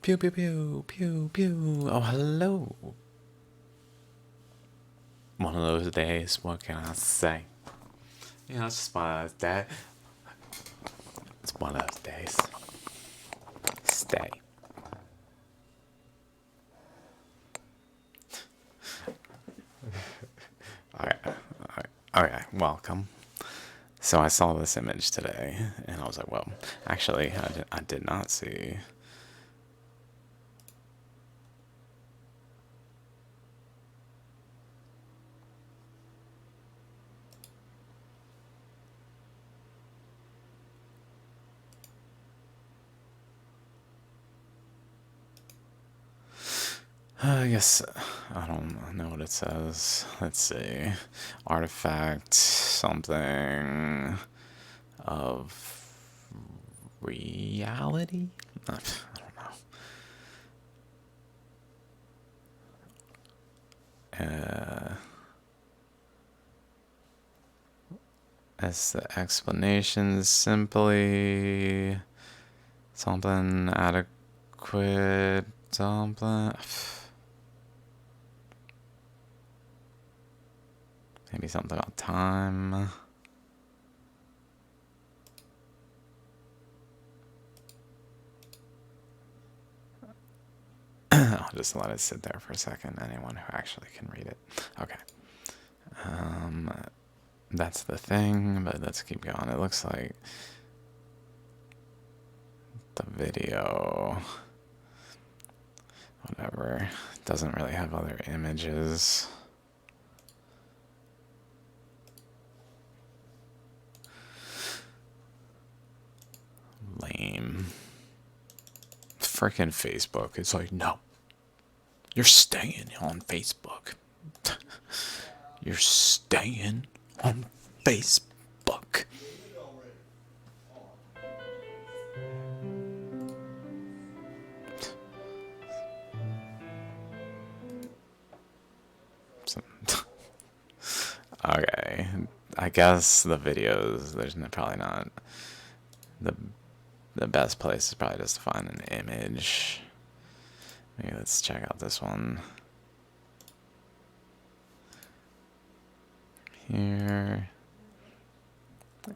Pew pew pew pew pew. Oh, hello. One of those days. What can I say? You know, it's just one of those days. It's one of those days. Stay. Okay. Welcome. So I saw this image today, and I was like, well, actually, I did not see. I guess I don't know what it says. Let's see. Artifact something of reality? I don't know. As the explanation simply something adequate, something. Maybe something about time. I'll just let it sit there for a second. Anyone who actually can read it. Okay. That's the thing, but let's keep going. It looks like the video, whatever, doesn't really have other images. Lame. Frickin' Facebook. It's like, no. You're staying on Facebook. You're staying on Facebook. Okay. I guess the videos, there's probably not the best place is probably just to find an image. Maybe let's check out this one. Here.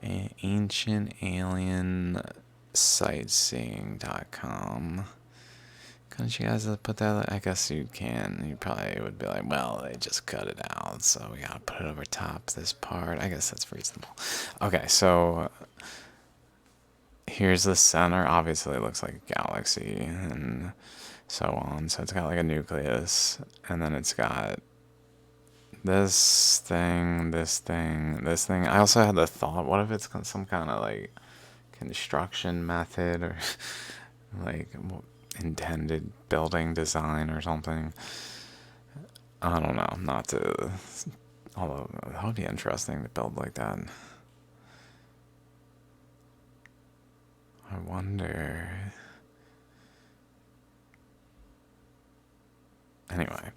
AncientAlienSightseeing.com. Couldn't you guys put that? I guess you can. You probably would be like, well, they just cut it out, so we gotta put it over top this part. I guess that's reasonable. Okay, so here's the center. Obviously, it looks like a galaxy and so on. So it's got like a nucleus, and then it's got this thing, this thing, this thing. I also had the thought, what if it's some kind of like construction method or like intended building design or something? I don't know. Not to. Although that would be interesting to build like that. I wonder. Anyway.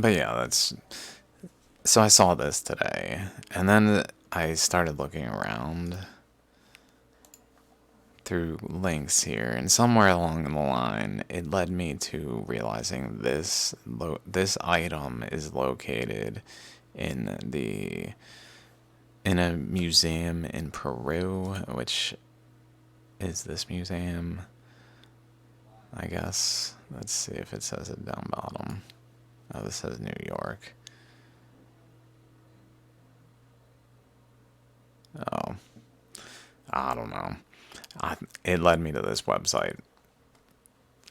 But yeah, that's. So I saw this today, and then I started looking around through links here, and somewhere along the line, it led me to realizing this item is located in a museum in Peru, which is this museum, I guess. Let's see if it says it down bottom. Oh, this says New York. Oh, I don't know. It led me to this website,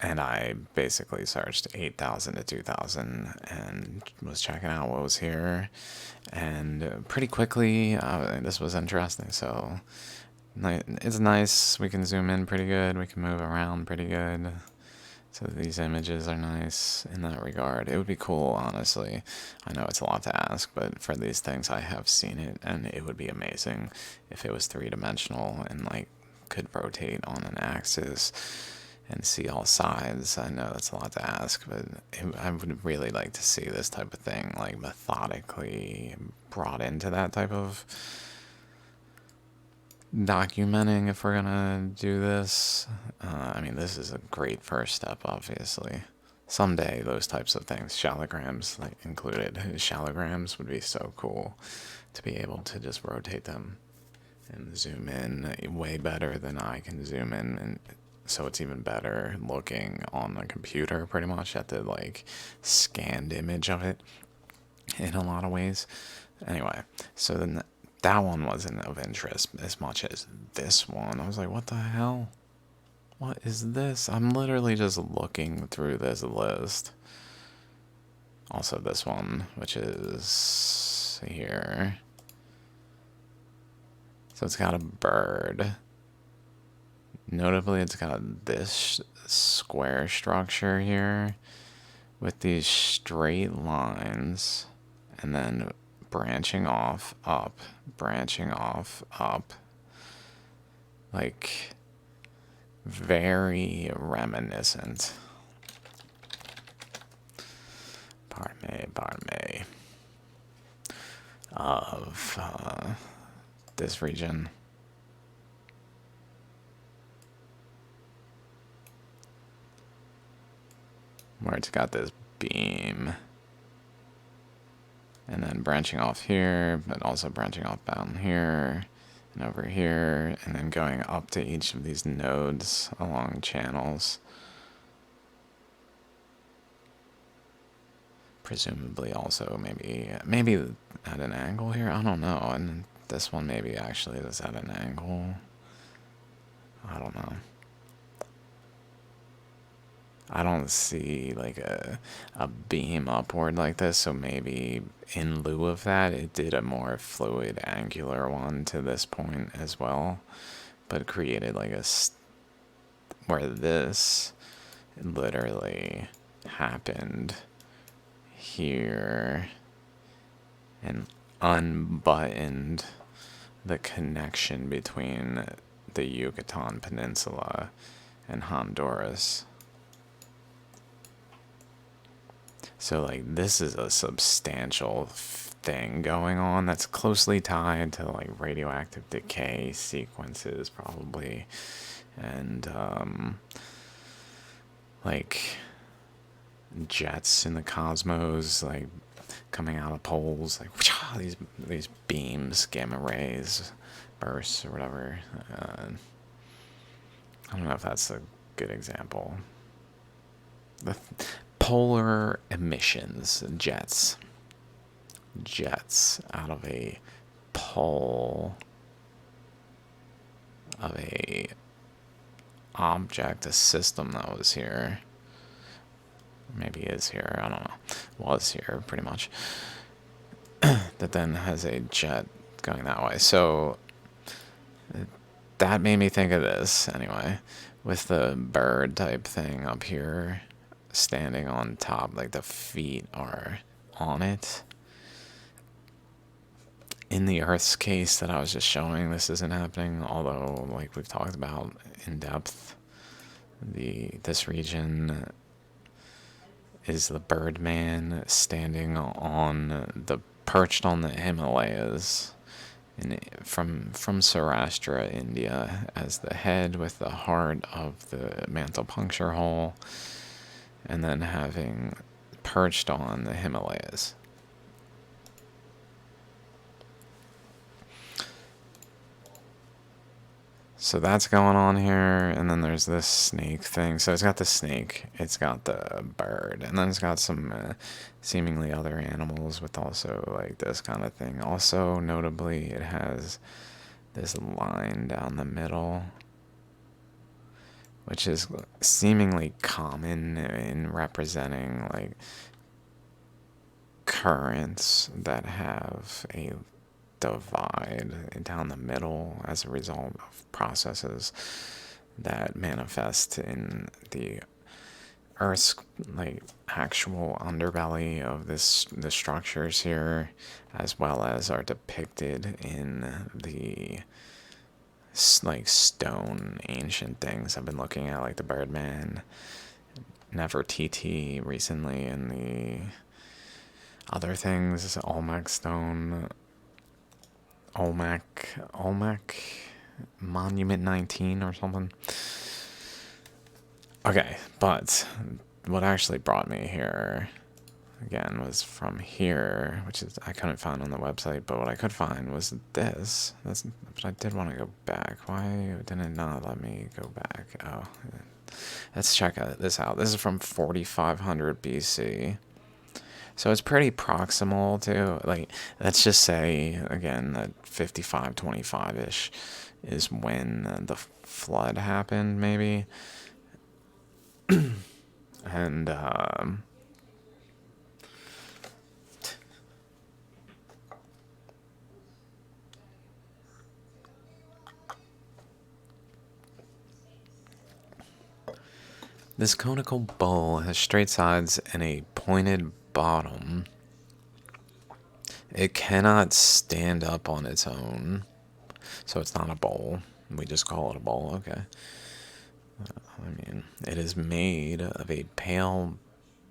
and I basically searched 8,000 to 2,000 and was checking out what was here. And pretty quickly, this was interesting. So it's nice. We can zoom in pretty good. We can move around pretty good. So these images are nice in that regard. It would be cool, honestly. I know it's a lot to ask, but for these things, I have seen it, and it would be amazing if it was three-dimensional and like could rotate on an axis and see all sides. I know that's a lot to ask, but I would really like to see this type of thing like methodically brought into that type of documenting if we're gonna do this. I mean, this is a great first step, obviously. Someday, those types of things, shallograms like included, shallograms would be so cool to be able to just rotate them and zoom in way better than I can zoom in, and so it's even better looking on the computer pretty much at the like scanned image of it in a lot of ways. Anyway, so then that one wasn't of interest as much as this one. I was like, what the hell? What is this? I'm literally just looking through this list. Also this one, which is here. So it's got a bird. Notably, it's got this square structure here with these straight lines and then branching off, up, branching off, up. Like, very reminiscent. Pardon me. Of this region. Where it's got this beam. And then branching off here, but also branching off down here and over here, and then going up to each of these nodes along channels. Presumably also maybe at an angle here, I don't know. And this one maybe actually is at an angle. I don't know. I don't see like a beam upward like this, so maybe in lieu of that, it did a more fluid angular one to this point as well, but created like where this literally happened here and unbuttoned the connection between the Yucatan Peninsula and Honduras. So, like, this is a substantial thing going on that's closely tied to, like, radioactive decay sequences, probably. And, like, jets in the cosmos, like, coming out of poles, like, these beams, gamma rays, bursts, or whatever. I don't know if that's a good example. The polar emissions, jets out of a pole of a object, a system that was here, maybe is here, I don't know, was here pretty much, that then has a jet going that way. So that made me think of this anyway, with the bird type thing up here standing on top, like the feet are on it. In the Earth's case that I was just showing, this isn't happening, although like we've talked about in depth, this region is the Birdman standing perched on the Himalayas from Saurashtra, India, as the head with the heart of the mantle puncture hole, and then having perched on the Himalayas. So that's going on here, and then there's this snake thing. So it's got the snake, it's got the bird, and then it's got some seemingly other animals with also like this kind of thing. Also, notably, it has this line down the middle, which is seemingly common in representing like currents that have a divide down the middle as a result of processes that manifest in the Earth's like actual underbelly of the structures here, as well as are depicted in the like stone ancient things I've been looking at, like the Birdman, Nefertiti recently, and the other things, Olmec stone, Olmec, Monument 19 or something. Okay, but what actually brought me here again was from here, which is I couldn't find on the website, but what I could find was this. But I did want to go back. Why did it not let me go back? Oh, let's check this out. This is from 4500 BC. So it's pretty proximal to, like, let's just say, again, that 5525-ish is when the flood happened, maybe. And, this conical bowl has straight sides and a pointed bottom. It cannot stand up on its own, so it's not a bowl. We just call it a bowl, okay. I mean, it is made of a pale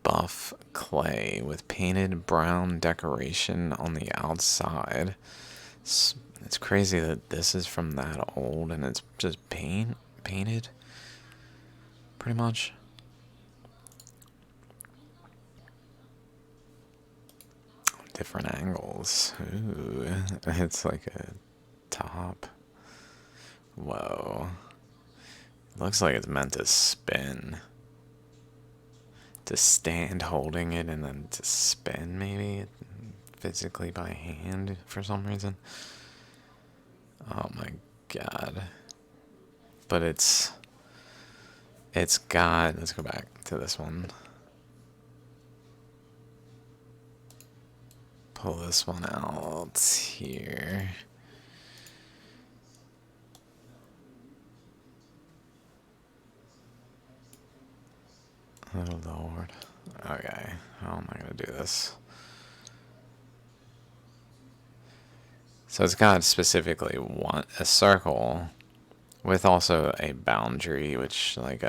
buff clay with painted brown decoration on the outside. It's crazy that this is from that old and it's just painted, pretty much. Different angles. Ooh, it's like a top. Whoa. Looks like it's meant to spin. To stand holding it and then to spin, maybe? Physically by hand for some reason. Oh my god. But it's got, let's go back to this one. Pull this one out here. Oh Lord. Okay, how am I gonna do this? So it's got specifically a circle with also a boundary, which like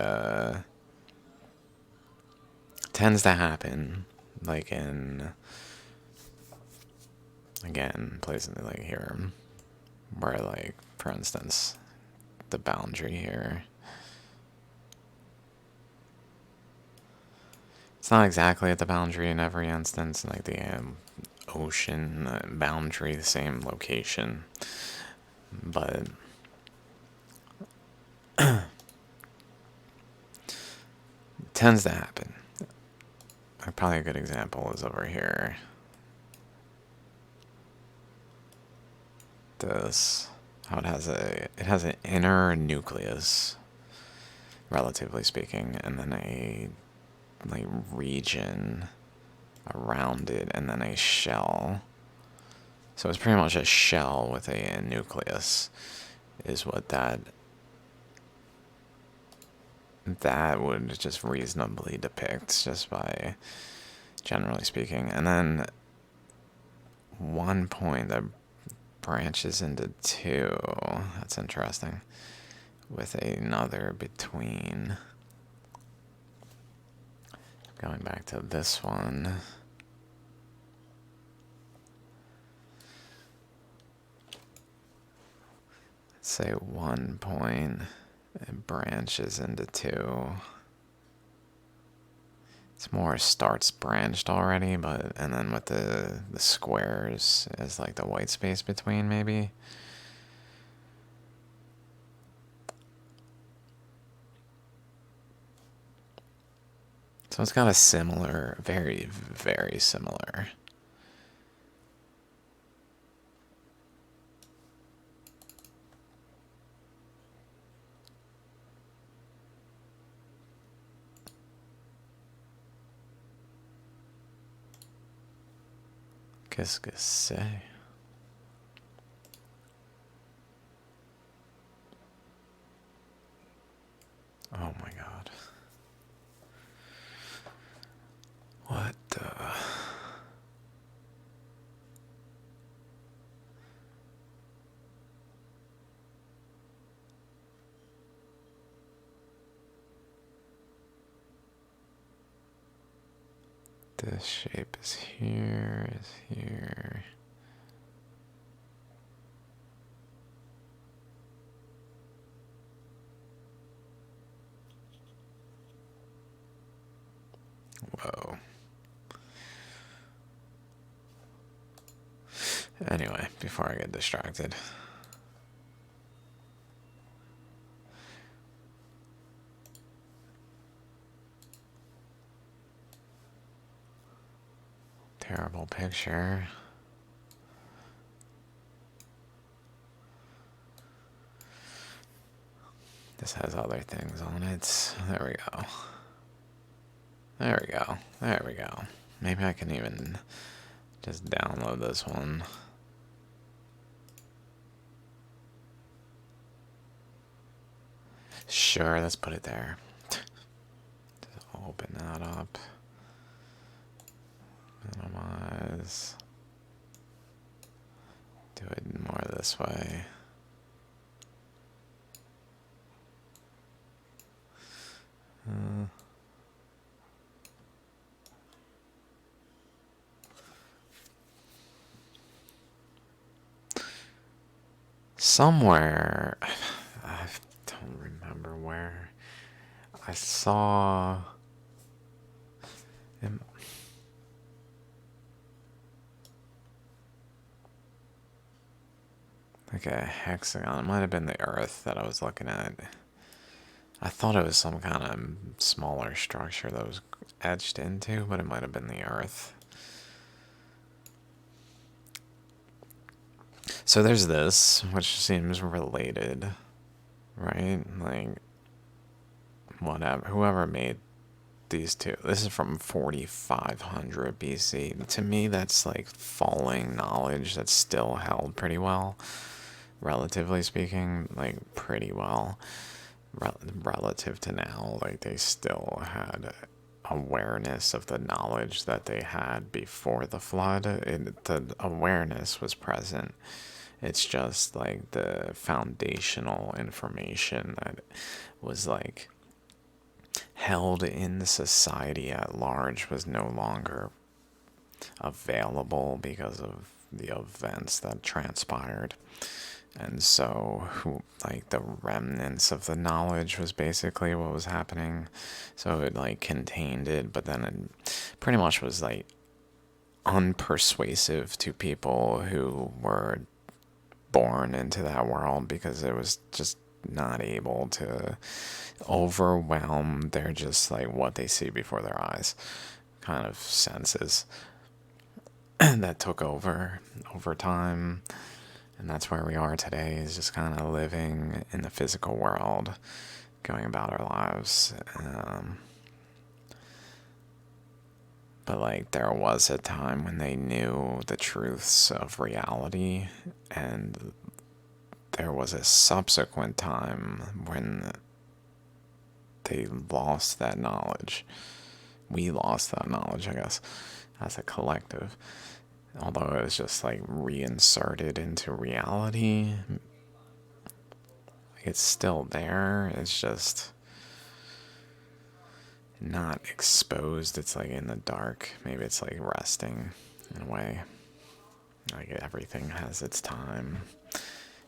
tends to happen like in, again, places like here where, like, for instance, the boundary here, it's not exactly at the boundary in every instance, like the ocean boundary, the same location, but it tends to happen. Probably a good example is over here. This, how it has an inner nucleus, relatively speaking, and then a like region around it, and then a shell. So it's pretty much a shell with a nucleus, is what that would just reasonably depict, just by generally speaking. And then one point that branches into two. That's interesting. With another between. Going back to this one. Let's say 1 point. It branches into two. It's more starts branched already, but and then with the squares is like the white space between, maybe. So it's got a similar, very, very similar. Qu'est-ce que c'est? Oh my god. What the... This shape is here, is here. Anyway, before I get distracted. Terrible picture. This has other things on it. There we go. There we go. There we go. Maybe I can even just download this one. Sure, let's put it there. Just open that up. Minimize. Do it more this way. Somewhere, I don't remember where, I saw like a hexagon. It might have been the Earth that I was looking at. I thought it was some kind of smaller structure that was etched into, but it might have been the Earth. So there's this, which seems related, right? Like, whatever, whoever made these two. This is from 4500 BC. To me, that's like falling knowledge that's still held pretty well, relatively speaking, like pretty well, relative to now. Like they still had awareness of the knowledge that they had before the flood. The awareness was present. It's just like the foundational information that was like held in society at large was no longer available because of the events that transpired. And so, like, the remnants of the knowledge was basically what was happening. So it, like, contained it, but then it pretty much was, like, unpersuasive to people who were born into that world because it was just not able to overwhelm their just, like, what they see before their eyes kind of senses that took over time. And that's where we are today, is just kind of living in the physical world, going about our lives. But, like, there was a time when they knew the truths of reality, and there was a subsequent time when they lost that knowledge. We lost that knowledge, I guess, as a collective. Although it was just like reinserted into reality, it's still there. It's just not exposed. It's like in the dark. Maybe it's like resting in a way. Like everything has its time.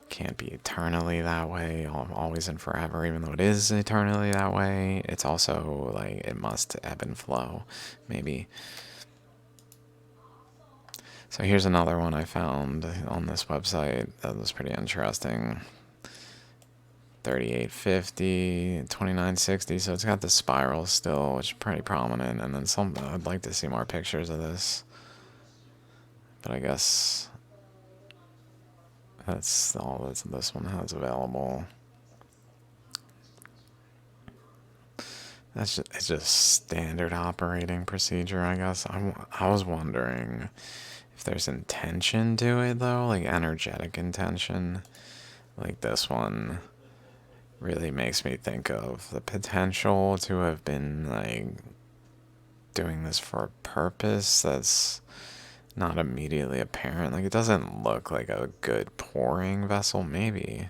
Can't be eternally that way, always and forever, even though it is eternally that way. It's also like it must ebb and flow, maybe. So here's another one I found on this website that was pretty interesting. 3850, 2960, so it's got the spiral still, which is pretty prominent, and then some. I'd like to see more pictures of this, but I guess that's all that this one has available. It's just standard operating procedure, I guess. I was wondering if there's intention to it, though, like energetic intention. Like this one really makes me think of the potential to have been, like, doing this for a purpose that's not immediately apparent. Like, it doesn't look like a good pouring vessel. Maybe.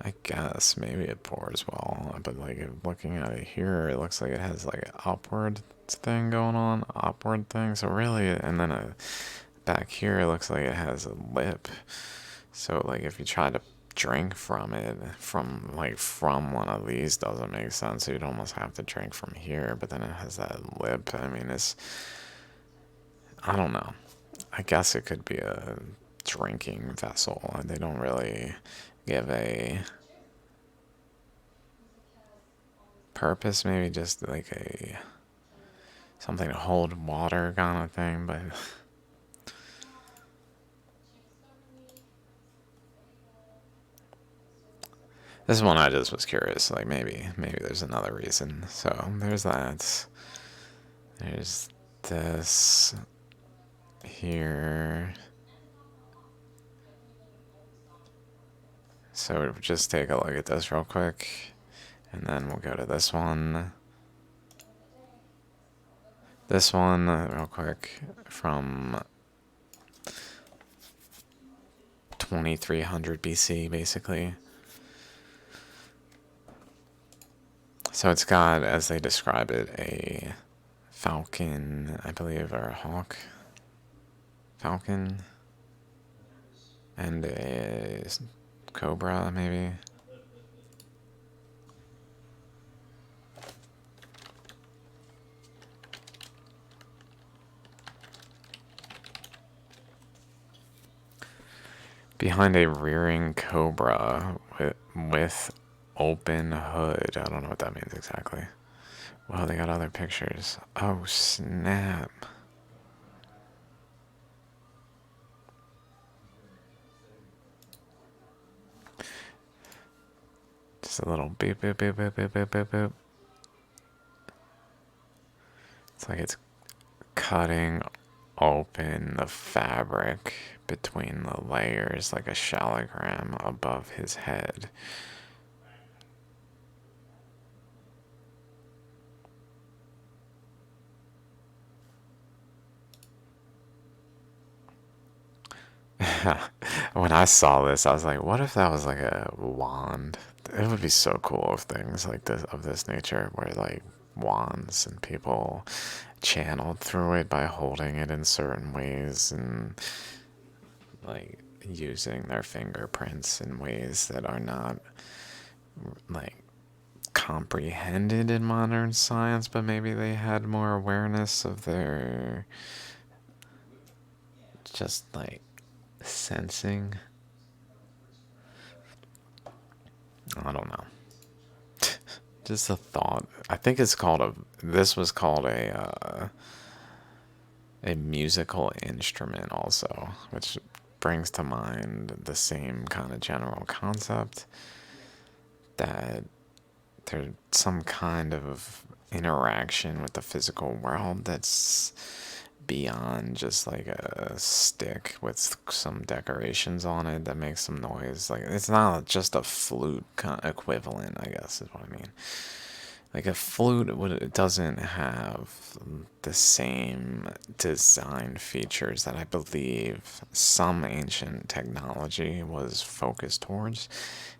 I guess maybe it pours well, but like looking at it here, it looks like it has like an upward thing going on, upward thing. So really, and then back here, it looks like it has a lip. So like if you try to drink from it, from one of these, doesn't make sense. So you'd almost have to drink from here, but then it has that lip. I mean, I don't know. I guess it could be a drinking vessel. They don't really give a purpose, maybe just like a something to hold water kind of thing, but this one I just was curious, like maybe there's another reason. So there's that. There's this here. So just take a look at this real quick, and then we'll go to this one. This one, real quick, from 2300 BC, basically. So it's got, as they describe it, a falcon, I believe, or a hawk. Falcon. And a cobra, maybe. Behind a rearing cobra with open hood. I don't know what that means exactly. Well, they got other pictures. Oh, snap. Just a little beep, beep, beep, beep, beep, beep, beep, beep. It's like it's cutting open the fabric between the layers like a shallogram above his head. When I saw this, I was like, what if that was like a wand? It would be so cool if things like this of this nature were like wands and people channeled through it by holding it in certain ways and like using their fingerprints in ways that are not like comprehended in modern science, but maybe they had more awareness of their just like sensing. I don't know. Just a thought. I think it's called a. This was called a musical instrument also, which brings to mind the same kind of general concept that there's some kind of interaction with the physical world that's beyond just like a stick with some decorations on it that makes some noise. Like it's not just a flute equivalent, I guess is what I mean. Like a flute it doesn't have the same design features that I believe some ancient technology was focused towards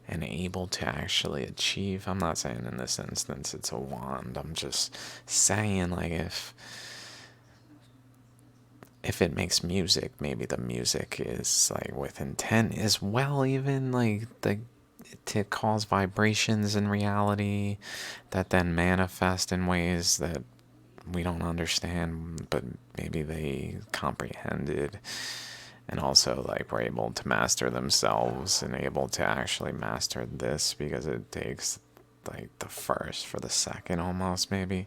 and able to actually achieve. I'm not saying in this instance it's a wand. I'm just saying like if it makes music, maybe the music is like with intent as well, even like to cause vibrations in reality that then manifest in ways that we don't understand, but maybe they comprehended and also like were able to master themselves and able to actually master this because it takes like the first for the second almost maybe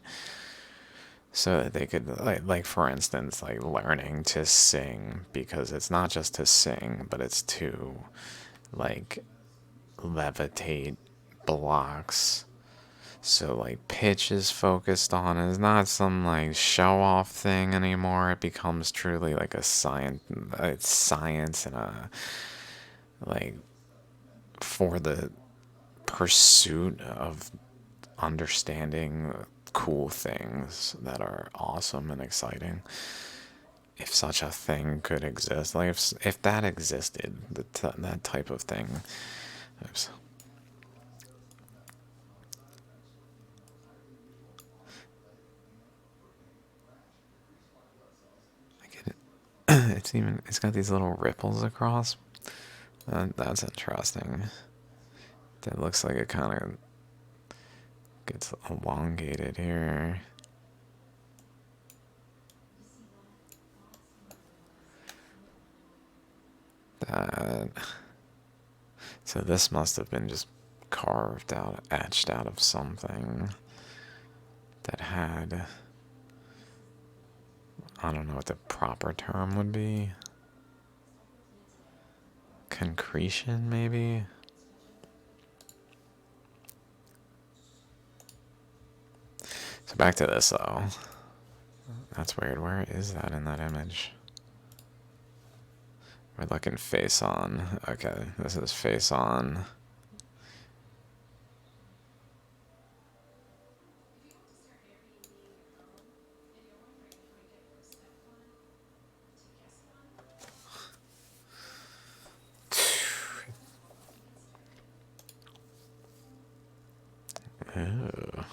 so that they could like for instance like learning to sing because it's not just to sing but it's to like levitate blocks. So like pitch is focused on it's not some like show off thing anymore. It becomes truly like a science. It's science and a like for the pursuit of understanding cool things that are awesome and exciting. If such a thing could exist, like if that existed, that type of thing. Oops. I get it. It's got these little ripples across. That's interesting. That looks like it kind of gets elongated here. So this must have been just carved out, etched out of something that had, I don't know what the proper term would be. Concretion, maybe? So back to this, though. That's weird. Where is that in that image? We're looking face on. Okay, this is face on. Ooh.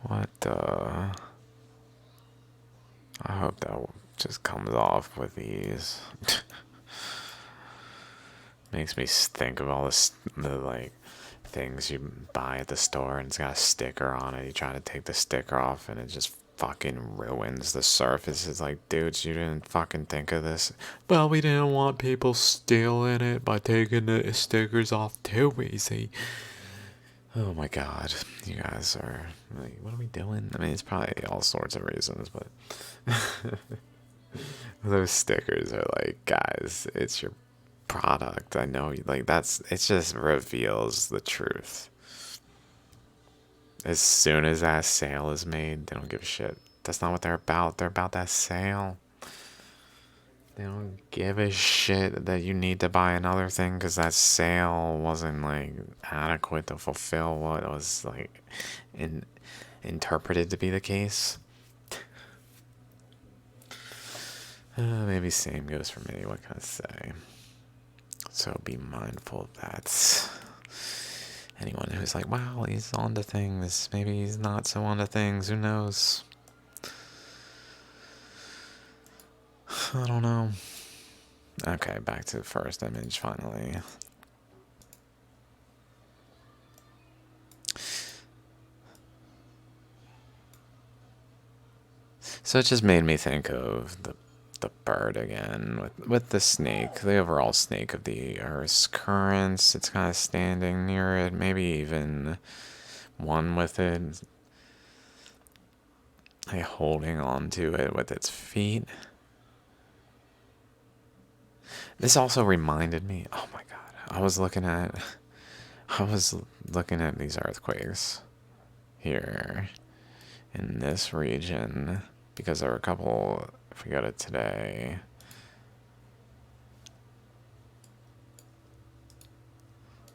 What the? I hope that just comes off with ease. Makes me think of all the like things you buy at the store and it's got a sticker on it. You try to take the sticker off and it just fucking ruins the surface. It's like, dudes, you didn't fucking think of this. Well, we didn't want people stealing it by taking the stickers off too easy. Oh my god, you guys are like, what are we doing? I mean, it's probably all sorts of reasons, but those stickers are like, guys, it's your product. I know, like, it just reveals the truth. As soon as that sale is made, they don't give a shit. That's not what they're about. They're about that sale. They don't give a shit that you need to buy another thing because that sale wasn't like adequate to fulfill what was like interpreted to be the case. Maybe same goes for me. What can I say? So be mindful of that. Anyone who's like, wow, he's on to things. Maybe he's not so on to things. Who knows? I don't know. Okay, back to the first image finally. So it just made me think of the bird again with the snake, the overall snake of the Earth's currents. It's kind of standing near it, maybe even one with it, like holding on to it with its feet. This also reminded me. Oh my god! I was looking at these earthquakes here in this region because there were a couple. If we go to today,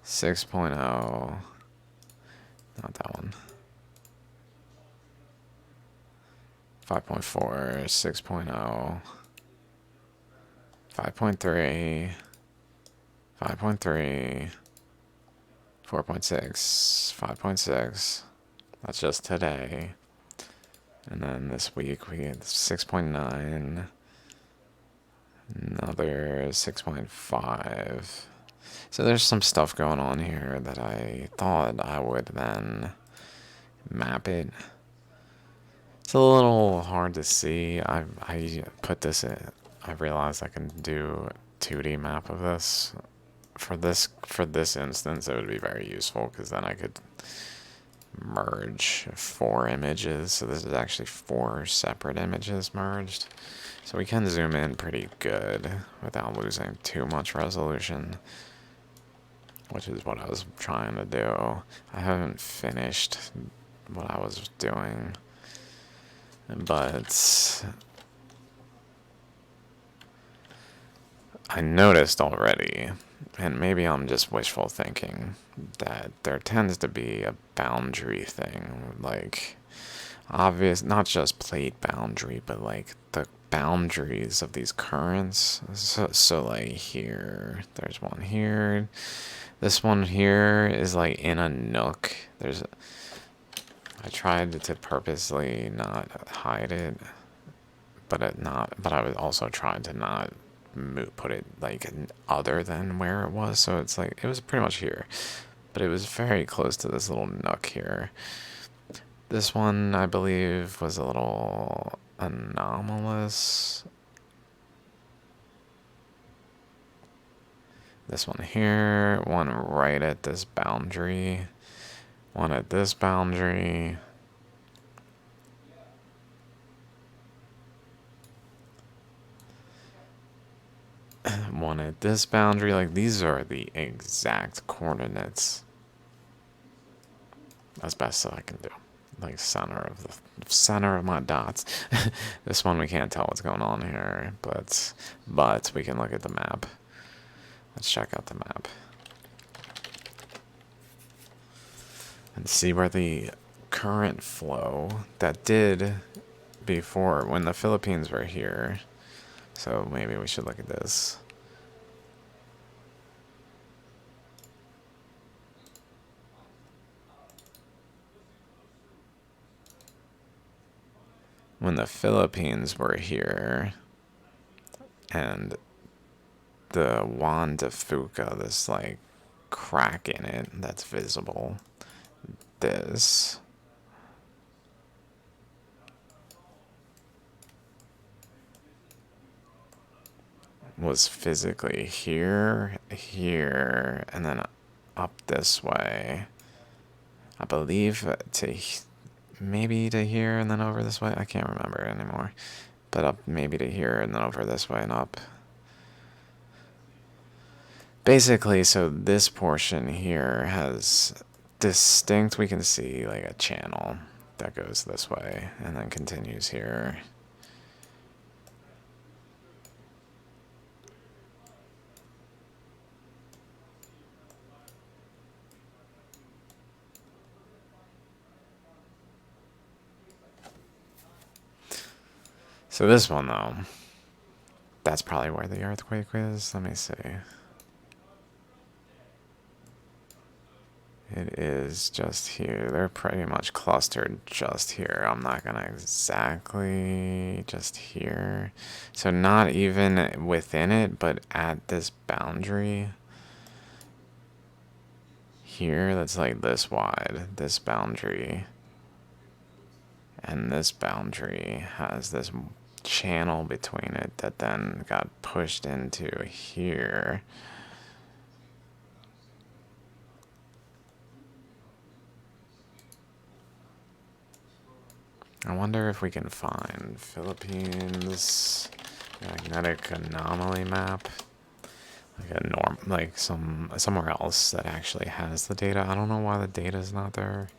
6.0, not that one. 5.4, 6.0, 5.3, 5.3, 4.6, 5.6. That's just today. And then this week we get 6.9, another 6.5. So there's some stuff going on here that I thought I would then map it. It's a little hard to see. I put this in. I realized I can do a 2D map of this. For this instance, it would be very useful because then I could merge 4 images. So this is actually 4 separate images merged. So we can zoom in pretty good without losing too much resolution, which is what I was trying to do. I haven't finished what I was doing, but I noticed already, and maybe I'm just wishful thinking, that there tends to be a boundary thing, like obvious, not just plate boundary, but like the boundaries of these currents. So like here, there's one here. This one here is like in a nook. I tried to purposely not hide it, but I was also trying to not put it like other than where it was. So it's like, it was pretty much here, but it was very close to this little nook here. This one, I believe, was a little anomalous. This one here, one right at this boundary, one at this boundary. One at this boundary. Like, these are the exact coordinates as best as I can do. Like, center of my dots. This one we can't tell what's going on here, but we can look at the map. Let's check out the map and see where the current flow that did before when the Philippines were here. So maybe we should look at this. When the Philippines were here, and the Juan de Fuca, this like crack in it that's visible, this was physically here, here, and then up this way. I believe to maybe to here and then over this way. I can't remember anymore. But up maybe to here and then over this way and up. Basically, so this portion here has distinct, we can see like a channel that goes this way and then continues here. So this one though, that's probably where the earthquake is. Let me see. It is just here. They're pretty much clustered just here. I'm not gonna exactly just here. So not even within it, but at this boundary here, that's like this wide, this boundary. And this boundary has this channel between it that then got pushed into here. I wonder if we can find Philippines magnetic anomaly map, like a like somewhere else that actually has the data. I don't know why the data is not there.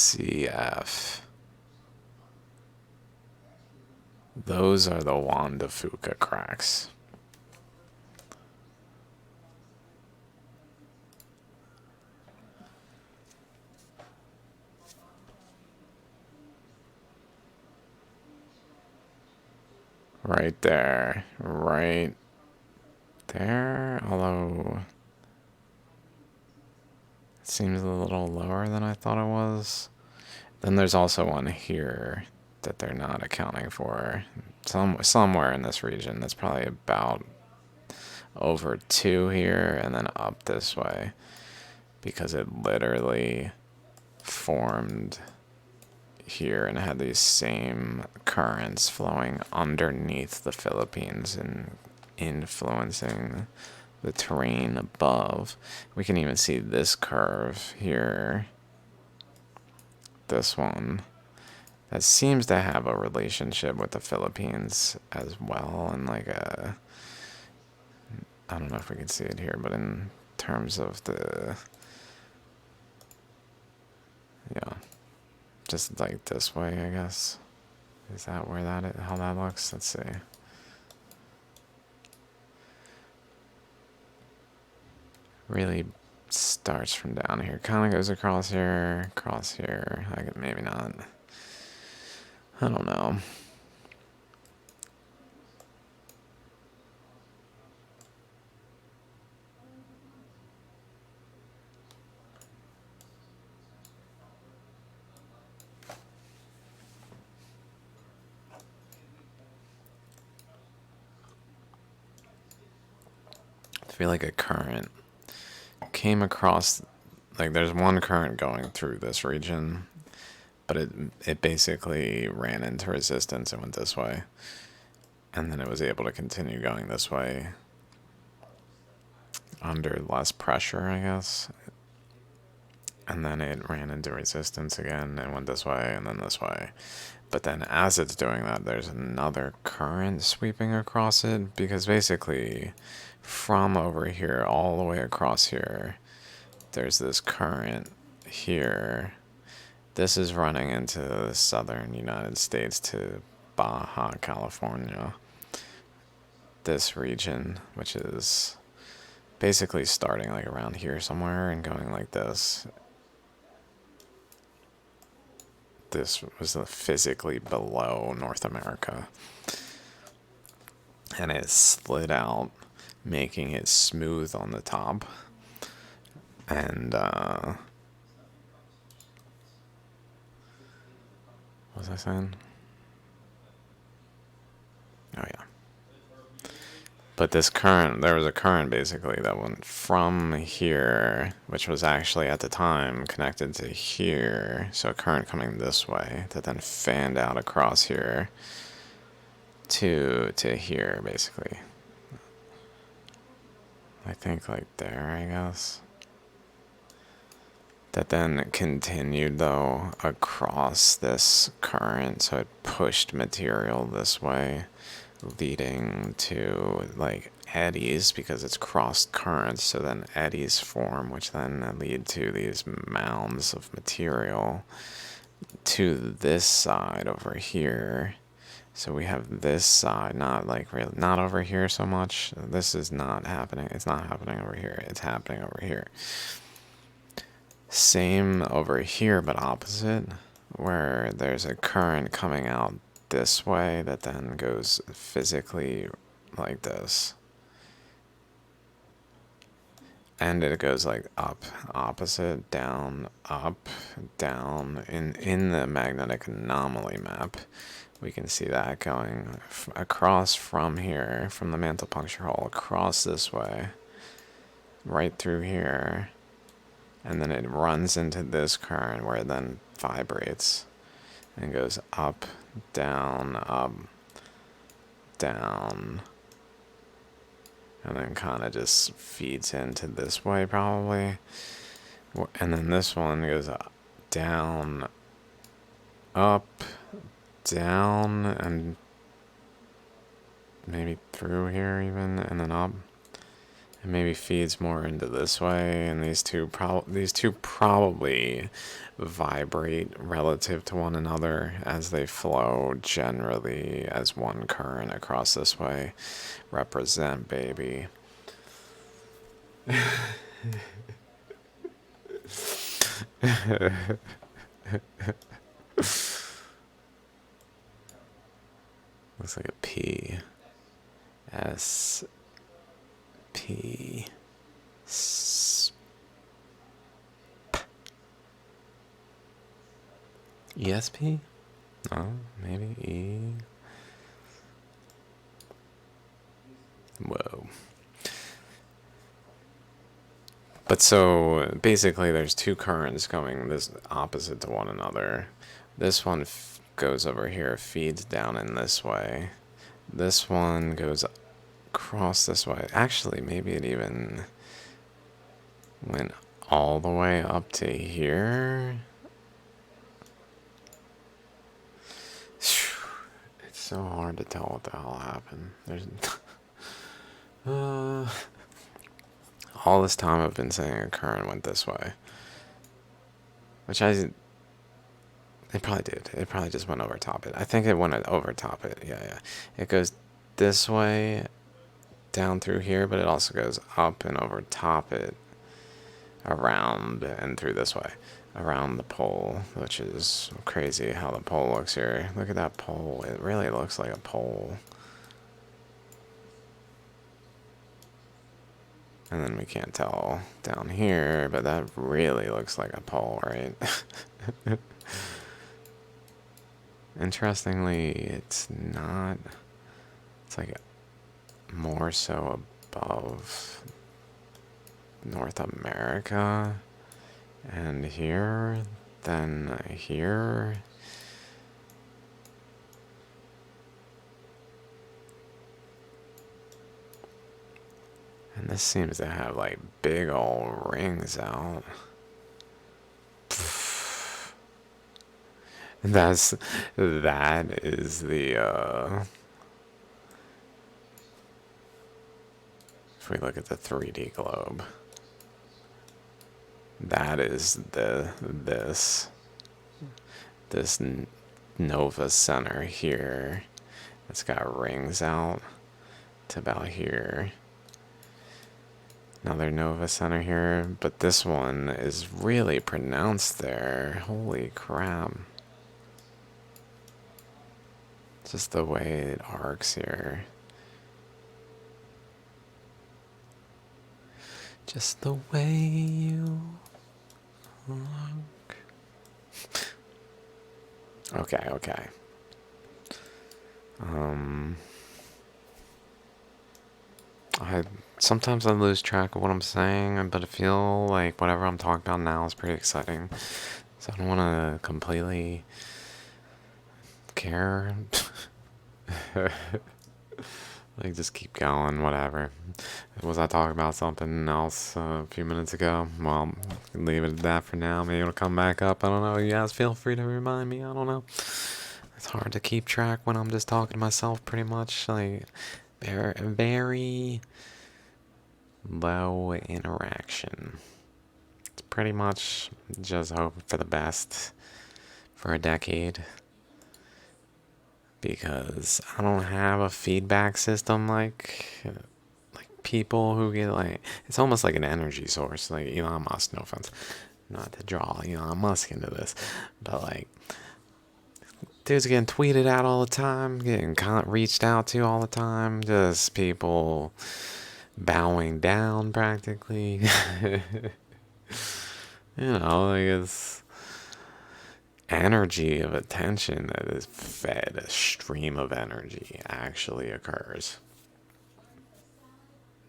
LLCF. Those are the Juan de Fuca cracks. Right there. Right there. Although it seems a little lower than I thought it was. Then there's also one here that they're not accounting for. Somewhere in this region that's probably about over 2 here and then up this way, because it literally formed here and had these same currents flowing underneath the Philippines and influencing the terrain above. We can even see this curve here, this one, that seems to have a relationship with the Philippines as well, and like a, I don't know if we can see it here, but in terms of the, yeah, just like this way, I guess. Is that where that is, how that looks? Let's see. Really starts from down here, kind of goes across here, like maybe not. I don't know. I feel like a current came across, like there's one current going through this region, but it basically ran into resistance and went this way. And then it was able to continue going this way under less pressure, I guess. And then it ran into resistance again and went this way and then this way. But then as it's doing that, there's another current sweeping across it, because basically from over here all the way across here, there's this current here. This is running into the southern United States to Baja California. This region, which is basically starting like around here somewhere and going like this. This was physically below North America. And it slid out, making it smooth on the top. And, what was I saying? Oh, yeah. But this current, there was a current basically that went from here, which was actually at the time connected to here. So a current coming this way that then fanned out across here to here, basically. I think like there, I guess. That then continued though across this current, so it pushed material this way, leading to like eddies because it's crossed currents. So then eddies form, which then lead to these mounds of material to this side over here. So we have this side, not like really, not over here so much. This is not happening. It's not happening over here. It's happening over here. Same over here, but opposite, where there's a current coming out this way that then goes physically like this. And it goes like up, opposite, down, up, down. In the magnetic anomaly map, we can see that going across from here, from the mantle puncture hole, across this way, right through here. And then it runs into this current where it then vibrates and goes up, down, down. And then kind of just feeds into this way probably. And then this one goes down, up, down, and maybe through here even, and then up. And maybe feeds more into this way, and these two probably vibrate relative to one another as they flow generally as one current across this way. Represent, baby. Looks like a P. S. P. S. ESP? No, maybe E. Whoa. But so basically there's two currents going this opposite to one another. This one goes over here, feeds down in this way. This one goes across this way. Actually, maybe it even went all the way up to here. It's so hard to tell what the hell happened. There's all this time I've been saying a current went this way, which it probably did. It probably just went over top it. I think it went over top it. Yeah. It goes this way down through here, but it also goes up and over top it, around and through this way, around the pole, which is crazy how the pole looks here. Look at that pole. It really looks like a pole. And then we can't tell down here, but that really looks like a pole, right? Interestingly, it's not. It's like more so above North America, and here, then here. And this seems to have like big old rings out. That is the if we look at the 3D globe, that is this Nova Center here. It's got rings out to about here. Another Nova Center here, but this one is really pronounced there. Holy crap. Just the way it arcs here. Just the way you arc. Okay, okay. Sometimes I lose track of what I'm saying, but I feel like whatever I'm talking about now is pretty exciting. So I don't want to completely care. Like, just keep going, whatever. Was I talking about something else a few minutes ago? Well, leave it at that for now. Maybe it'll come back up. I don't know. You guys feel free to remind me. I don't know. It's hard to keep track when I'm just talking to myself, pretty much. Like, very, very low interaction. It's pretty much just hoping for the best for a decade. Because I don't have a feedback system like people who get like, it's almost like an energy source. Like Elon Musk, no offense, not to draw Elon Musk into this, but like, dude's getting tweeted out all the time, getting reached out to all the time, just people bowing down practically. You know, like it's energy of attention that is fed, a stream of energy actually occurs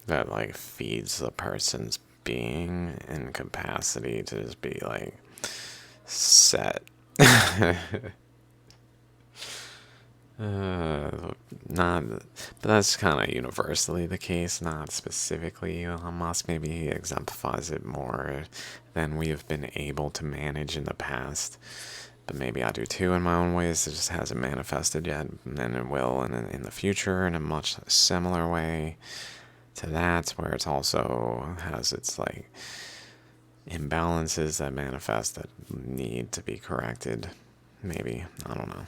that like feeds the person's being and capacity to just be like set. Not, but that's kind of universally the case, not specifically Elon Musk. Maybe he exemplifies it more than we have been able to manage in the past. But maybe I do too in my own ways. It just hasn't manifested yet, and it will in the future in a much similar way to that, where it's also has its like imbalances that manifest that need to be corrected. Maybe, I don't know.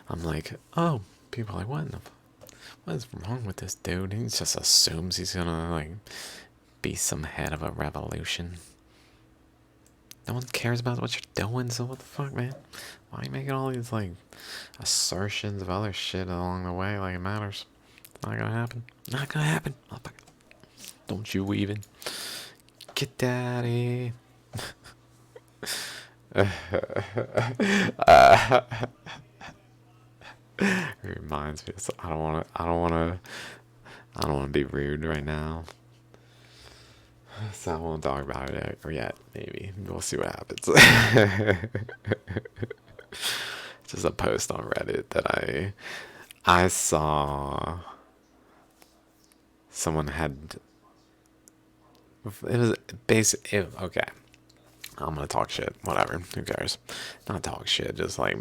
I'm like, oh, people are like, what is wrong with this dude? He just assumes he's gonna like be some head of a revolution. No one cares about what you're doing, so what the fuck, man? Why are you making all these like assertions of other shit along the way like it matters? It's not gonna happen. Not gonna happen. Don't you even get daddy. It reminds me. I don't want to be rude right now. So I won't talk about it yet. Maybe we'll see what happens. Just a post on Reddit that I saw. Someone had. It was basic. Okay. I'm gonna talk shit. Whatever. Who cares? Not talk shit. Just like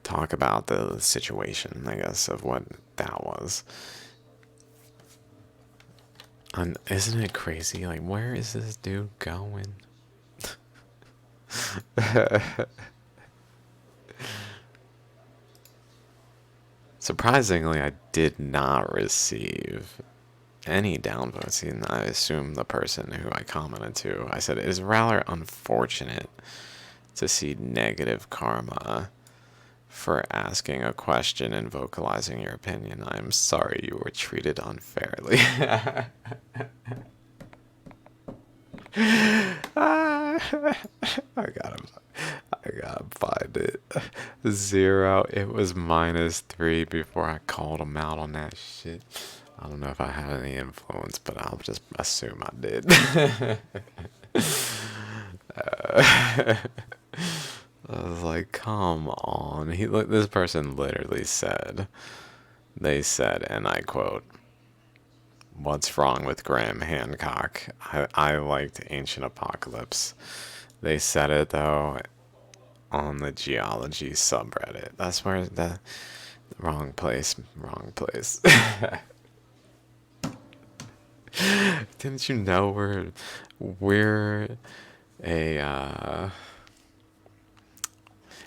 talk about the situation, I guess, of what that was. And isn't it crazy? Like, where is this dude going? Surprisingly, I did not receive any downvotes. And I assume the person who I commented to, I said, it is rather unfortunate to see negative karma for asking a question and vocalizing your opinion. I am sorry you were treated unfairly. I got him. I got him fine. 0. It was -3 before I called him out on that shit. I don't know if I had any influence, but I'll just assume I did. I was like, come on. This person literally said, they said, and I quote, "What's wrong with Graham Hancock? I liked Ancient Apocalypse." They said it, though, on the geology subreddit. That's where the wrong place, wrong place. Didn't you know we're a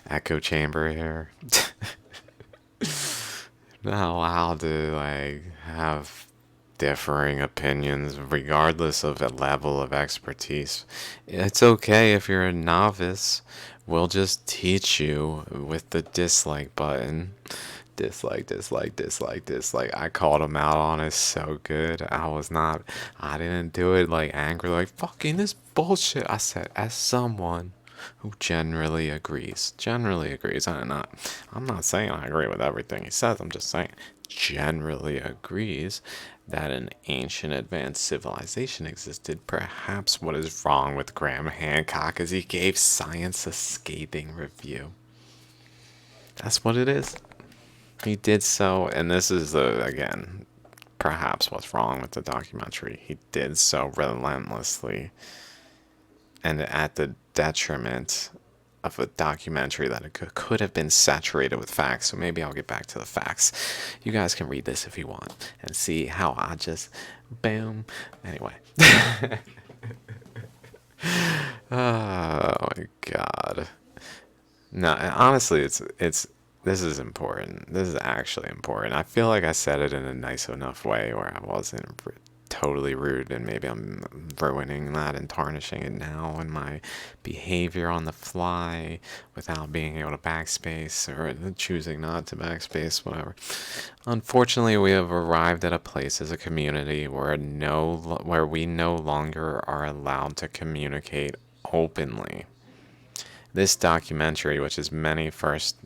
echo chamber here? Not allowed to like have differing opinions regardless of a level of expertise. It's okay if you're a novice. We'll just teach you with the dislike button. Dislike, dislike, dislike, dislike. I called him out on it so good. I didn't do it like angry, like fucking this bullshit. I said, as someone who generally agrees. I'm not saying I agree with everything he says. I'm just saying generally agrees that an ancient advanced civilization existed. Perhaps what is wrong with Graham Hancock is he gave science a scathing review. That's what it is. He did so, and this is again, perhaps what's wrong with the documentary. He did so relentlessly and at the detriment of a documentary that could have been saturated with facts. So maybe I'll get back to the facts. You guys can read this if you want and see how I just boom. Anyway. Oh my god. No, honestly, it's this is important. This is actually important. I feel like I said it in a nice enough way where I wasn't totally rude, and maybe I'm ruining that and tarnishing it now in my behavior on the fly without being able to backspace or choosing not to backspace, whatever. Unfortunately, we have arrived at a place as a community where we no longer are allowed to communicate openly. This documentary, which is many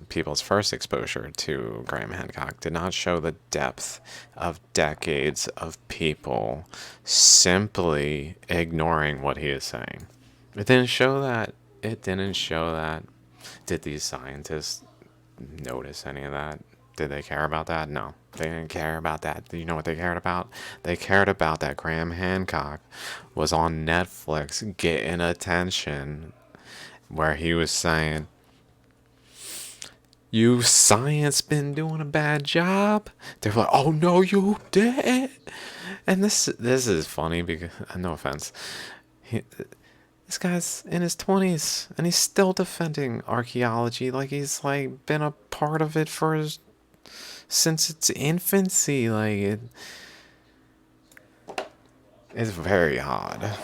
people's first exposure to Graham Hancock, did not show the depth of decades of people simply ignoring what he is saying. It didn't show that. It didn't show that. Did these scientists notice any of that? Did they care about that? No, they didn't care about that. Do you know what they cared about? They cared about that Graham Hancock was on Netflix getting attention, where he was saying, "You science been doing a bad job." They're like, "Oh no, you did." And this is funny because, no offense, this guy's in his 20s and he's still defending archaeology like he's like been a part of it since its infancy. Like it's very odd.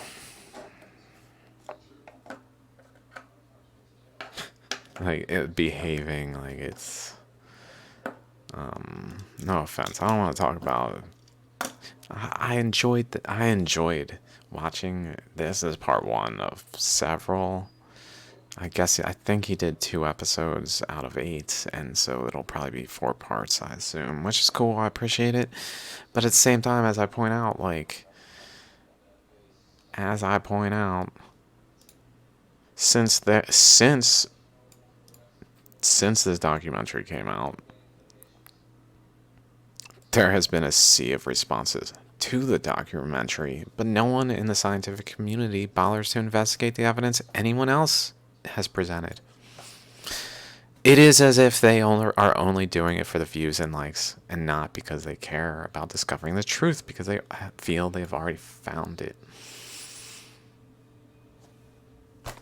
Like it behaving like it's no offense, I don't want to talk about it. I enjoyed watching this as part one of several. I think he did 2 episodes out of 8, and so it'll probably be 4 parts, I assume, which is cool. I appreciate it, but at the same time, as I point out, since this documentary came out, there has been a sea of responses to the documentary, but no one in the scientific community bothers to investigate the evidence anyone else has presented. It is as if they are only doing it for the views and likes, and not because they care about discovering the truth, because they feel they've already found it.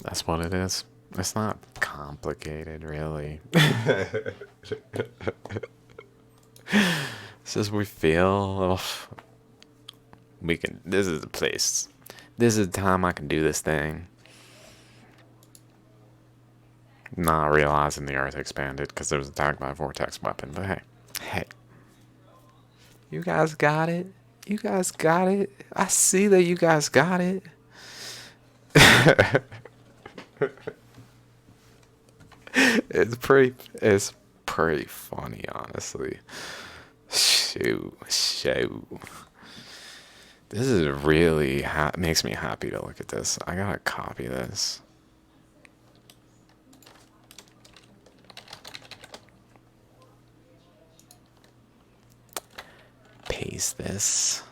That's what it is. It's not complicated, really. It's just we feel we can. This is the place. This is the time I can do this thing. Not realizing the Earth expanded because it was attacked by a vortex weapon. But hey, you guys got it. You guys got it. I see that you guys got it. it's pretty funny, honestly. Shoot. This is really makes me happy to look at this. I gotta copy this. Paste this.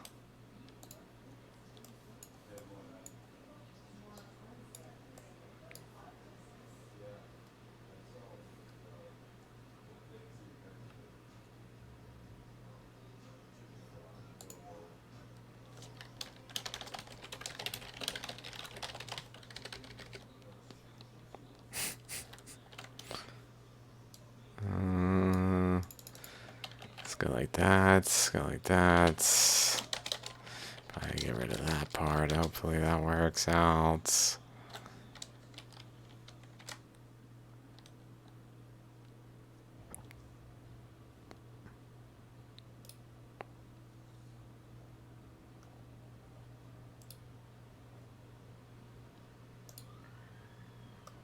Let's go like that. Let's go like that. Probably get rid of that part. Hopefully that works out.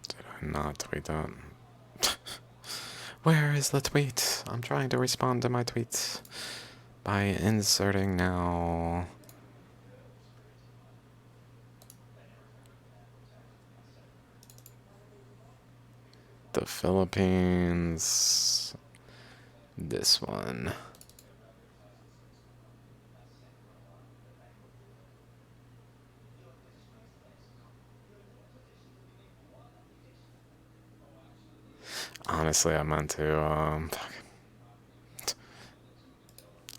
Did I not tweet that? Where is the tweet? I'm trying to respond to my tweets by inserting now. The Philippines. This one. Honestly, I meant to,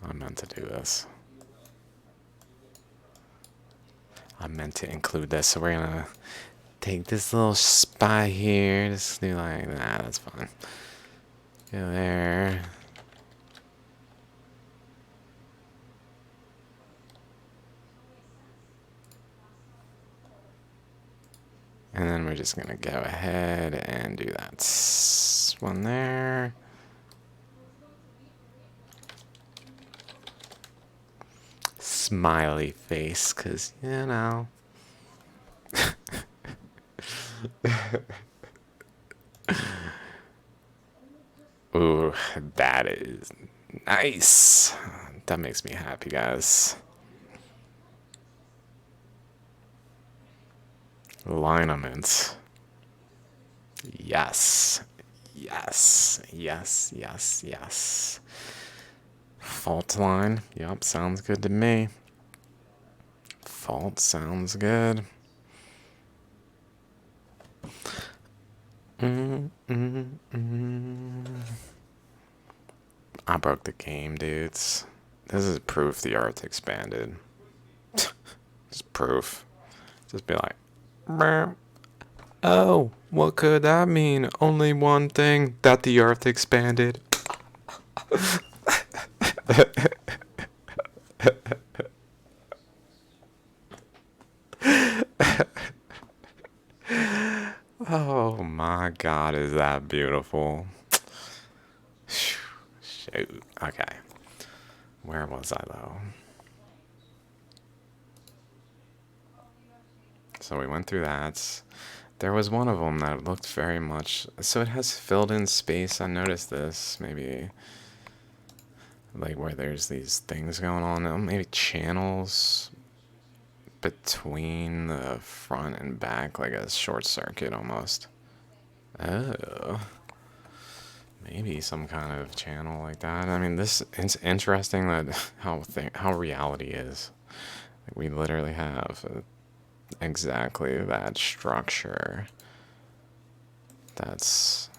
I meant to do this. I meant to include this, so we're gonna take this little spot here, just do like that, that's fine. Go there. And then we're just gonna go ahead and do that one there. Smiley face, cause you know. Ooh, that is nice. That makes me happy, guys. Lineaments. Yes. Yes. Yes. Yes. Yes. Fault line. Yep, sounds good to me. Fault sounds good. I broke the game, dudes. This is proof the Earth expanded. Just proof. Just be like, "Meow. Oh, what could that mean? Only one thing, that the Earth expanded." Oh my God, is that beautiful? Shoot. Okay. Where was I though? So we went through that. There was one of them that looked very much. So it has filled in space. I noticed this. Maybe like where there's these things going on. Maybe channels between the front and back, like a short circuit almost. Oh. Maybe some kind of channel like that. I mean, it's interesting that how reality is. Like, we literally have exactly that structure. That's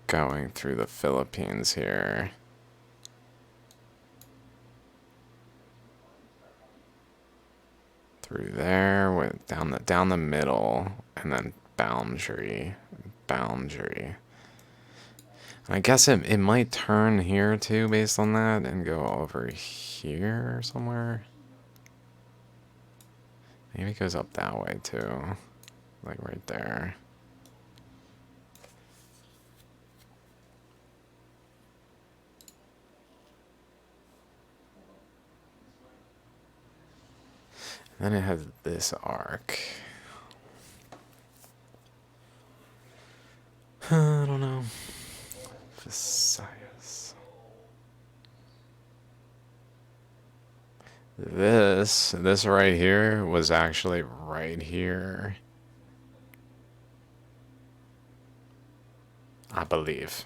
going through the Philippines here. Through there, with down the middle, and then boundary. I guess it might turn here too based on that and go over here somewhere. Maybe it goes up that way too. Like right there. Then it has this arc. I don't know. Visayas. This right here was actually right here, I believe.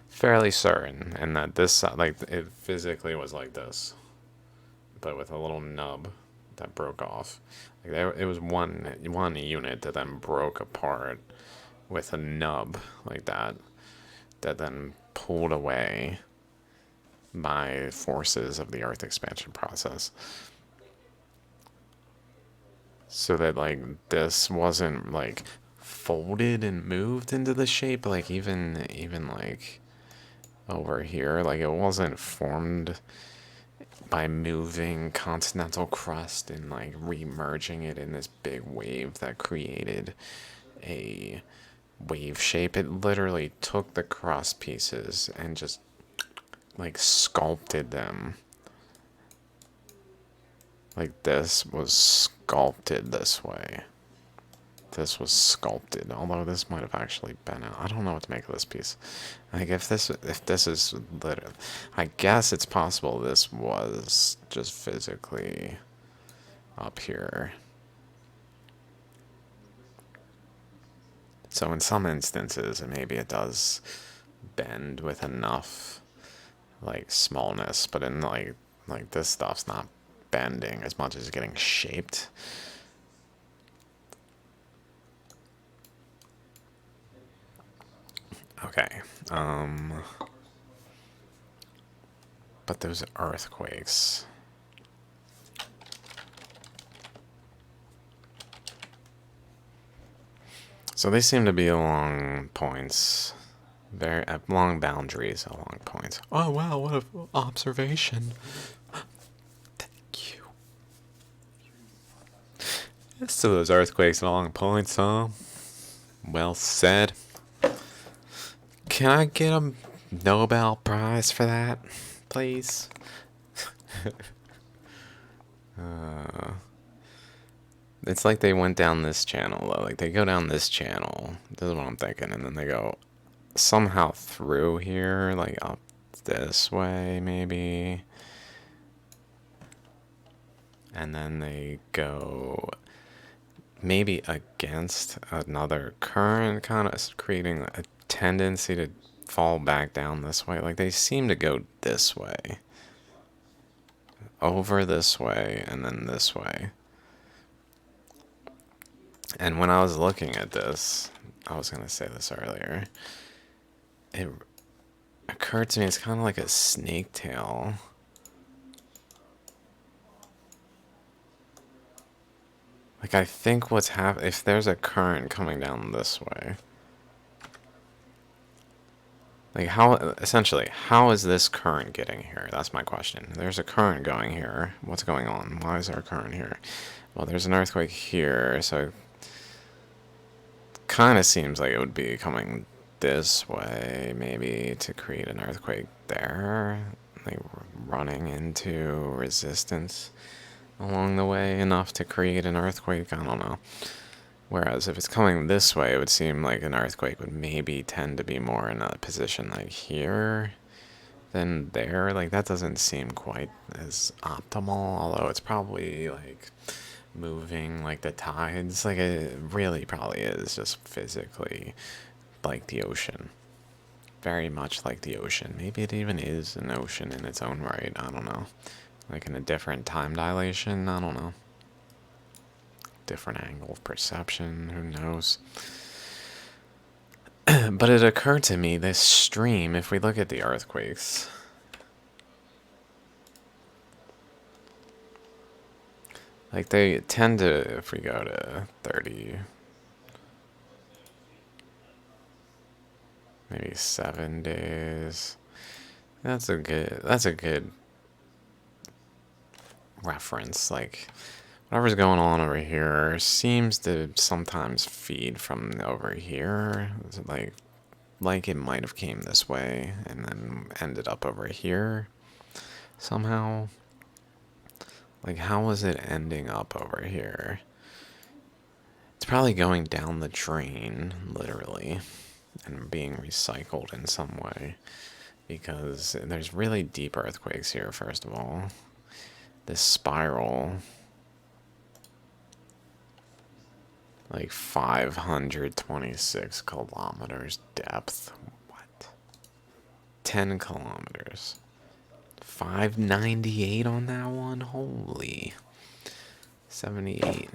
Fairly certain, and that this like it physically was like this, but with a little nub that broke off. Like it was one unit that then broke apart with a nub like that, that then pulled away by forces of the Earth expansion process. So that like this wasn't like folded and moved into the shape, like even like over here, like it wasn't formed by moving continental crust and like remerging it in this big wave that created a wave shape. It literally took the crust pieces and just like sculpted them. Like this was sculpted this way. This was sculpted, although this might have actually been out. I don't know what to make of this piece. Like if this is literally, I guess it's possible this was just physically up here. So in some instances, maybe it does bend with enough like smallness, but in like this stuff's not bending as much as getting shaped. Okay. But those earthquakes. So they seem to be along points, very long boundaries along points. Oh wow, what an observation! Thank you. So those earthquakes along points, huh? Well said. Can I get a Nobel Prize for that, please? It's like they went down this channel, though. Like, they go down this channel. This is what I'm thinking. And then they go somehow through here, like up this way, maybe. And then they go maybe against another current, kind of creating a tendency to fall back down this way. Like, they seem to go this way. Over this way, and then this way. And when I was looking at this, I was going to say this earlier, it occurred to me it's kind of like a snake tail. Like, I think what's happening, if there's a current coming down this way, like essentially, how is this current getting here? That's my question. There's a current going here. What's going on? Why is there a current here? Well, there's an earthquake here, so kind of seems like it would be coming this way, maybe, to create an earthquake there, like running into resistance along the way enough to create an earthquake. I don't know. Whereas if it's coming this way, it would seem like an earthquake would maybe tend to be more in a position like here than there. Like, that doesn't seem quite as optimal, although it's probably like moving like the tides. Like, it really probably is just physically like the ocean. Very much like the ocean. Maybe it even is an ocean in its own right. I don't know. Like in a different time dilation. I don't know. Different angle of perception. Who knows? But it occurred to me, this stream, if we look at the earthquakes, like they tend to, if we go to 30, maybe 7 days, that's a good reference. Like, whatever's going on over here seems to sometimes feed from over here. Like it might have came this way and then ended up over here somehow. Like, how is it ending up over here? It's probably going down the drain, literally. and being recycled in some way. Because there's really deep earthquakes here, first of all. This spiral, like 526 kilometers depth. What? 10 kilometers. 598 on that one? Holy. 78.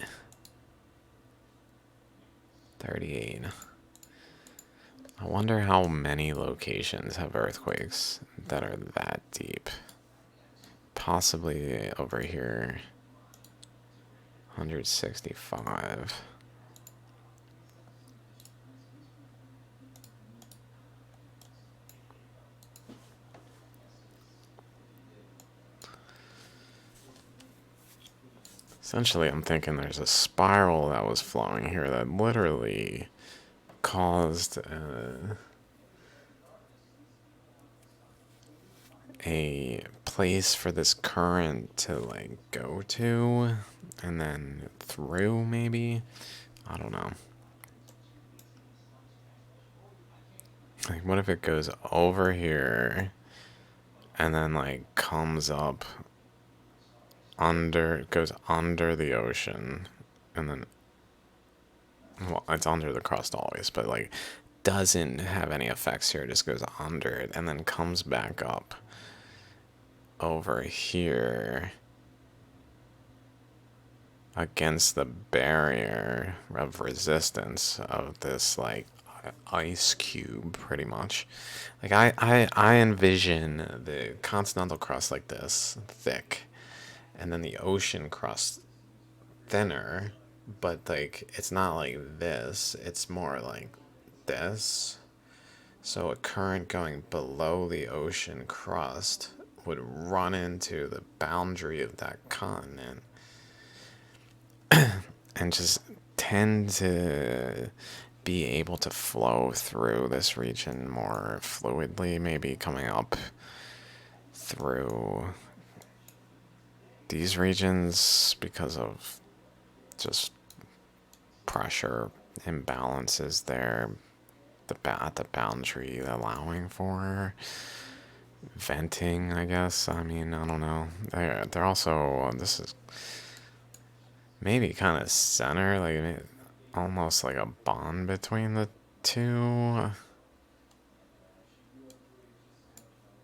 38. I wonder how many locations have earthquakes that are that deep. Possibly over here. 165. Essentially, I'm thinking there's a spiral that was flowing here that literally caused a place for this current to like go to and then through, maybe. I don't know. Like, what if it goes over here and then like comes up under, goes under the ocean, and then, well, it's under the crust always, but like doesn't have any effects here, just goes under it and then comes back up over here against the barrier of resistance of this like ice cube, pretty much. Like I envision the continental crust like this, thick, and then the ocean crust thinner, but like it's not like this, it's more like this. So a current going below the ocean crust would run into the boundary of that continent and just tend to be able to flow through this region more fluidly, maybe coming up through these regions because of just pressure imbalances there, at the boundary, allowing for venting, I guess. I mean, I don't know. They're also, this is maybe kind of center, like almost like a bond between the two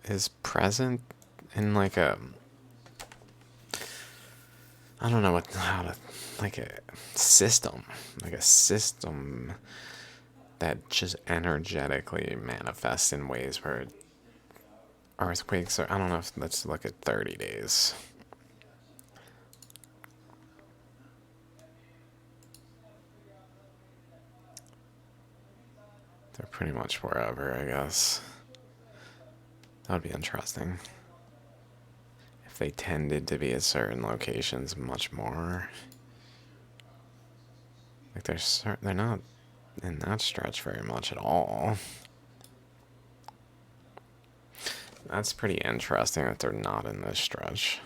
is present in like a, I don't know how to, like a system that just energetically manifests in ways where earthquakes are, I don't know if, let's look at 30 days. They're pretty much wherever, I guess. That would be interesting. If they tended to be at certain locations much more. Like they're not in that stretch very much at all. That's pretty interesting that they're not in this stretch.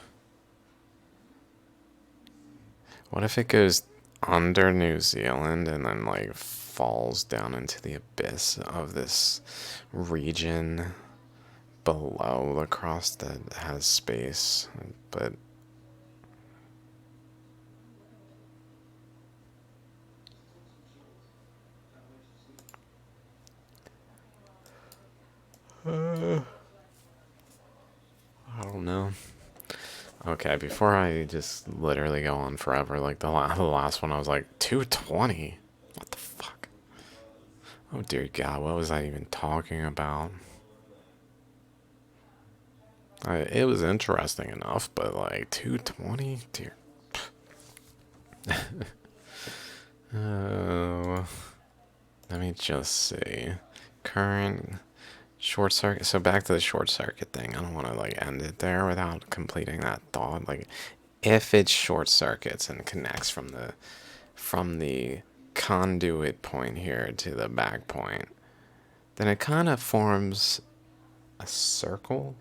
What if it goes under New Zealand and then like falls down into the abyss of this region below the crust that has space, but I don't know. Okay, before I just literally go on forever, like the last one, I was like 220. What the fuck? Oh dear God, what was I even talking about? It was interesting enough, but like 220, dear. Oh, let me just see. Current short circuit. So back to the short circuit thing. I don't want to like end it there without completing that thought. Like, if it short circuits and connects from the conduit point here to the back point, then it kind of forms a circle,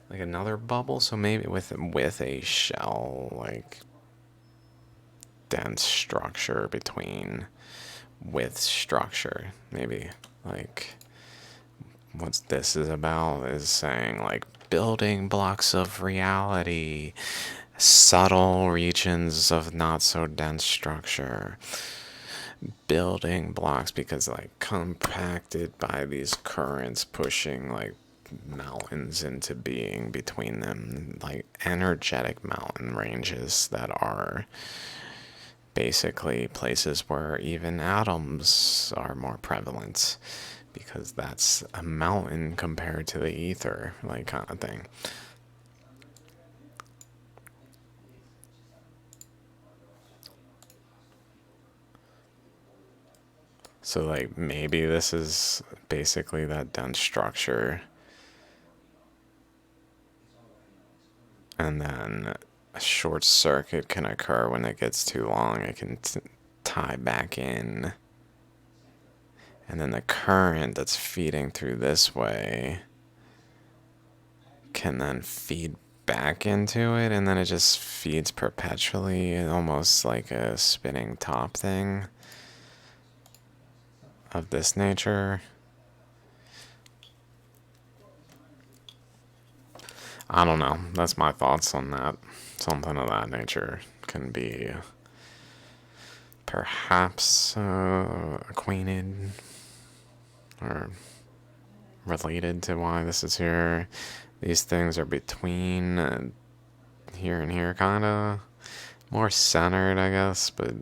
like another bubble. So maybe with a shell, like dense structure between with structure, maybe Like, what this is about is saying, like, building blocks of reality, subtle regions of not so dense structure, building blocks because, like, compacted by these currents pushing, like, mountains into being between them, like energetic mountain ranges that are basically places where even atoms are more prevalent because that's a mountain compared to the ether, like, kind of thing. So, like, maybe this is basically that dense structure, and then a short circuit can occur when it gets too long. It can tie back in, and then the current that's feeding through this way can then feed back into it, and then it just feeds perpetually, almost like a spinning top thing of this nature. I don't know. That's my thoughts on that. Something of that nature can be perhaps acquainted or related to why this is here. These things are between here and here, kind of. More centered, I guess, but.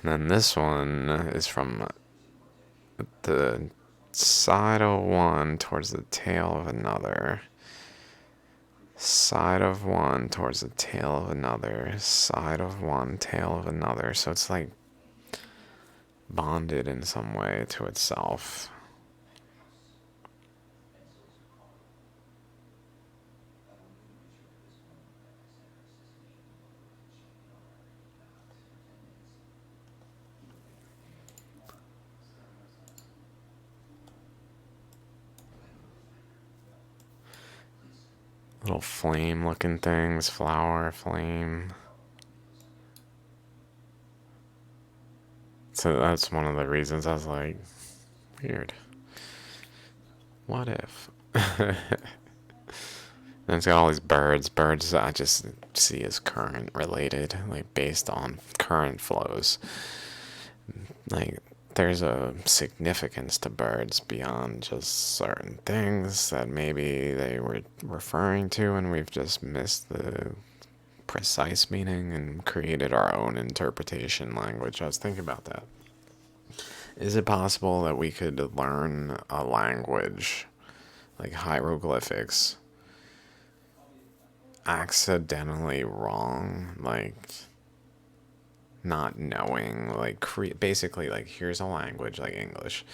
And then this one is from the side of one towards the tail of another. Side of one towards the tail of another. Side of one, tail of another. So it's like bonded in some way to itself. Little flame looking things, flower, flame. So that's one of the reasons I was like, weird. What if? And it's got all these birds. Birds I just see as current related, like based on current flows. Like, there's a significance to birds beyond just certain things that maybe they were referring to, and we've just missed the precise meaning and created our own interpretation language. I was thinking about that. Is it possible that we could learn a language like hieroglyphics accidentally wrong, like not knowing, like basically, like, here's a language like English,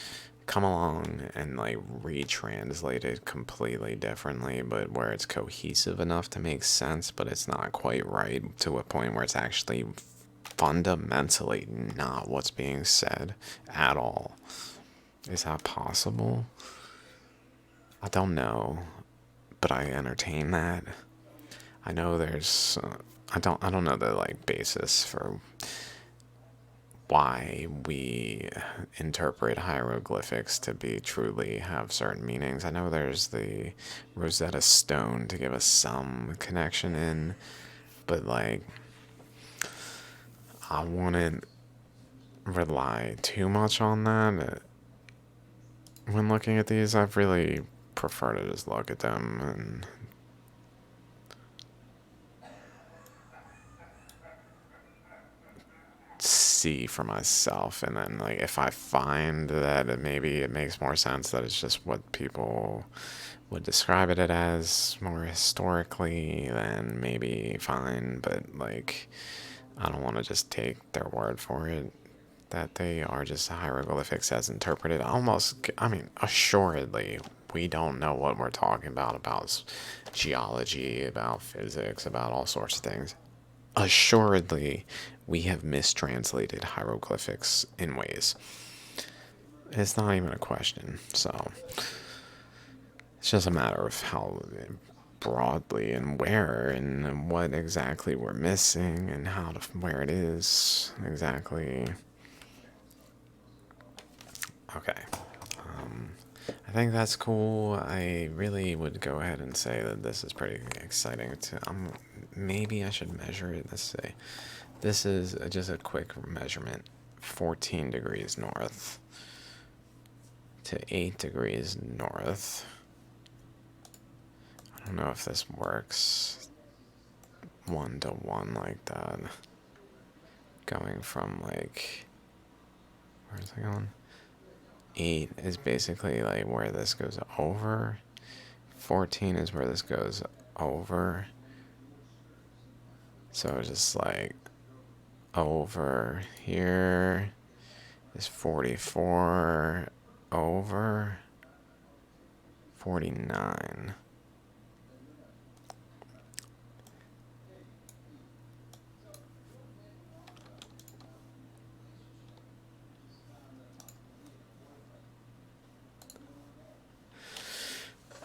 come along and like retranslate it completely differently, but where it's cohesive enough to make sense, but it's not quite right to a point where it's actually fundamentally not what's being said at all. Is that possible? I don't know, but I entertain that. I know there's I don't know the like basis for why we interpret hieroglyphics to be truly have certain meanings. I know there's the Rosetta Stone to give us some connection in, but like I wouldn't rely too much on that when looking at these. I've really prefer to just look at them and see for myself, and then like if I find that maybe it makes more sense that it's just what people would describe it as more historically, then maybe fine, but like I don't want to just take their word for it that they are just hieroglyphics as interpreted. Almost, I mean, assuredly we don't know what we're talking about geology, about physics, about all sorts of things. Assuredly, we have mistranslated hieroglyphics in ways. It's not even a question. So it's just a matter of how broadly and where and what exactly we're missing and how to where it is exactly. Okay. I think that's cool. I really would go ahead and say that this is pretty exciting. Maybe I should measure it. Let's say this is just a quick measurement. 14 degrees north to 8 degrees north. I don't know if this works 1 to 1 like that. Going from like, where's it going? 8 is basically like where this goes over. 14 is where this goes over. So just like over here is 44 over 49.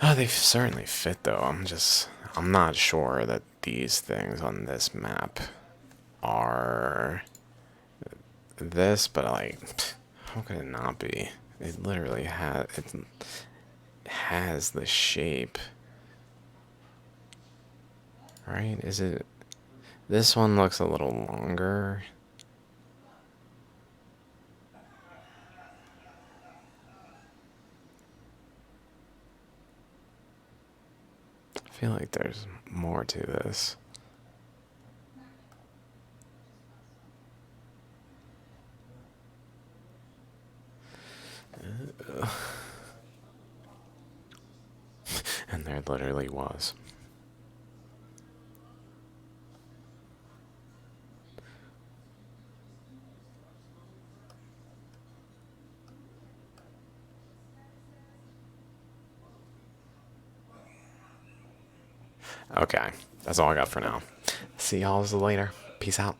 Oh, they certainly fit though. I'm not sure that these things on this map are this, but like, how could it not be? It literally has the shape, right? Is it? This one looks a little longer. I feel like there's more to this. And there literally was. Okay, that's all I got for now. See y'all later. Peace out.